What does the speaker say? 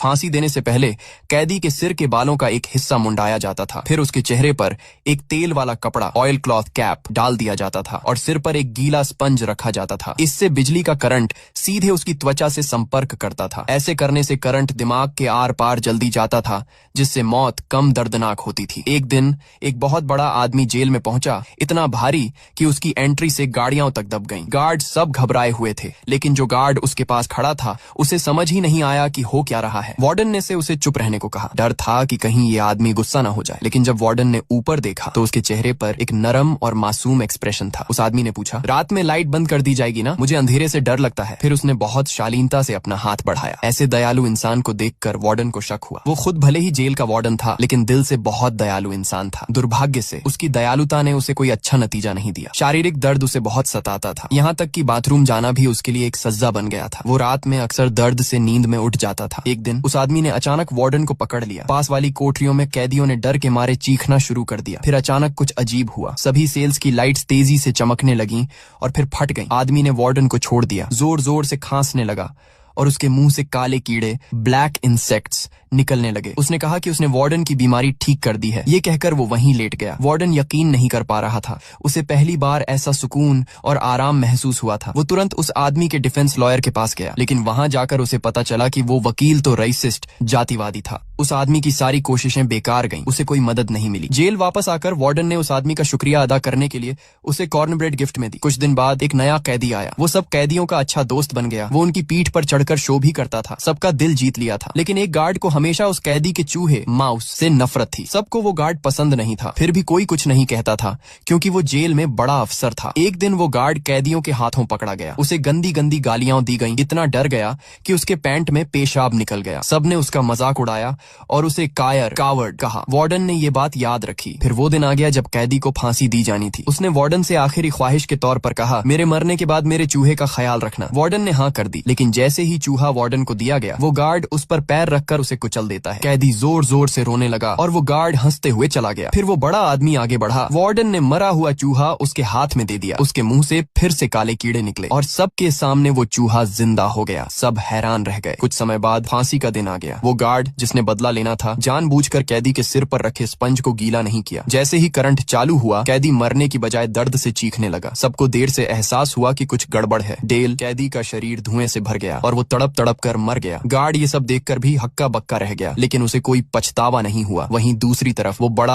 फांसी देने से पहले कैदी के सिर के बालों का एक हिस्सा मुंडाया जाता था, फिर उसके चेहरे पर एक तेल वाला कपड़ा ऑयल क्लॉथ कैप डाल दिया जाता था और सिर पर एक गीला स्पंज रखा जाता था। इससे बिजली का करंट सीधे उसकी त्वचा से संपर्क करता था। ऐसे करने से करंट दिमाग के आर पार जल्दी जाता था, जिससे मौत कम दर्दनाक होती थी। एक दिन एक बहुत बड़ा आदमी जेल में पहुंचा, इतना भारी कि उसकी एंट्री से गाड़ियां तक दब गईं। गार्ड सब घबराए हुए थे, लेकिन जो गार्ड उसके पास खड़ा था उसे समझ ही नहीं आया कि हो क्या रहा है। वार्डन ने से उसे चुप रहने को कहा। डर था कि कहीं ये आदमी गुस्सा ना हो जाए, लेकिन जब वार्डन ने ऊपर देखा तो उसके चेहरे पर एक नरम और मासूम एक्सप्रेशन था। उस आदमी ने पूछा, रात में लाइट बंद कर दी जाएगी ना? मुझे अंधेरे से डर लगता है। फिर उसने बहुत शालीनता से अपना हाथ बढ़ाया। ऐसे दयालु इंसान को देखकर वार्डन को शक हुआ। वो खुद भले ही जेल का वार्डन था, लेकिन दिल से बहुत दयालु इंसान था। दुर्भाग्य से उसकी दयालुता ने उसे कोई अच्छा नतीजा नहीं दिया। शारीरिक दर्द उसे बहुत सताता था, यहाँ तक कि बाथरूम जाना भी उसके लिए एक सज्जा बन गया था। वो रात में अक्सर दर्द से नींद में उठ जाता था। एक दिन उस आदमी ने अचानक वार्डन को पकड़ लिया। पास वाली कोठरियों में कैदियों ने डर के मारे चीखना शुरू कर दिया। फिर अचानक कुछ अजीब हुआ। सभी सेल्स की लाइट्स तेजी से चमकने लगीं और फिर फट गईं। आदमी ने वार्डन को छोड़ दिया, जोर जोर से खांसने लगा और उसके मुंह से काले कीड़े, ब्लैक इंसेक्ट्स निकलने लगे। उसने कहा कि उसने वार्डन की बीमारी ठीक कर दी है। ये कहकर वो वहीं लेट गया। वार्डन यकीन नहीं कर पा रहा था। उसे पहली बार ऐसा सुकून और आराम महसूस हुआ था। वो तुरंत उस आदमी के डिफेंस लॉयर के पास गया, लेकिन वहां जाकर उसे पता चला कि वो वकील तो रेसिस्ट, जातिवादी था। उस आदमी की सारी कोशिशें बेकार गईं। उसे कोई मदद नहीं मिली। जेल वापस आकर वार्डन ने उस आदमी का शुक्रिया अदा करने के लिए उसे कॉर्न ब्रेड गिफ्ट में दी। कुछ दिन बाद एक नया कैदी आया। वो सब कैदियों का अच्छा दोस्त बन गया। वो उनकी पीठ पर चढ़कर शो भी करता था। सबका दिल जीत लिया था। लेकिन एक गार्ड को हमेशा उस कैदी के चूहे, माउस से नफरत थी। सबको वो गार्ड पसंद नहीं था। फिर भी कोई कुछ नहीं कहता था, क्योंकि वो जेल में बड़ा अफसर था। एक दिन वो गार्ड कैदियों के हाथों पकड़ा गया। उसे गंदी गंदी गालियां दी गईं। इतना डर गया कि उसके पैंट में पेशाब निकल गया। सबने उसका मजाक उड़ाया और उसे कायर, कावर्ड कहा। वार्डन ने ये बात याद रखी। फिर वो दिन आ गया जब कैदी को फांसी दी जानी थी। उसने वार्डन से आखिरी ख्वाहिश के तौर पर कहा, मेरे मरने के बाद मेरे चूहे का ख्याल रखना। वार्डन ने हाँ कर दी, लेकिन जैसे ही चूहा वार्डन को दिया गया, वो गार्ड उस पर पैर रखकर उसे कुचल देता है। कैदी जोर जोर से रोने लगा और वो गार्ड हंसते हुए चला गया। फिर वो बड़ा आदमी आगे बढ़ा। वार्डन ने मरा हुआ चूहा उसके हाथ में दे दिया। उसके मुंह से फिर से काले कीड़े निकले और सबके सामने वो चूहा जिंदा हो गया। सब हैरान रह गए। कुछ समय बाद फांसी का दिन आ गया। वो गार्ड जिसने बदला लेना था, जानबूझकर कैदी के सिर पर रखे स्पंज को गीला नहीं किया। जैसे ही करंट चालू हुआ, कैदी मरने की बजाय दर्द से चीखने लगा। सबको देर से एहसास हुआ कि कुछ गड़बड़ है। डेल, कैदी का शरीर धुएं से भर गया और वो तड़प तड़प कर मर गया। गार्ड ये सब देखकर भी हक्का बक्का रह गया, लेकिन उसे कोई पछतावा नहीं हुआ। वहीं दूसरी तरफ वो बड़ा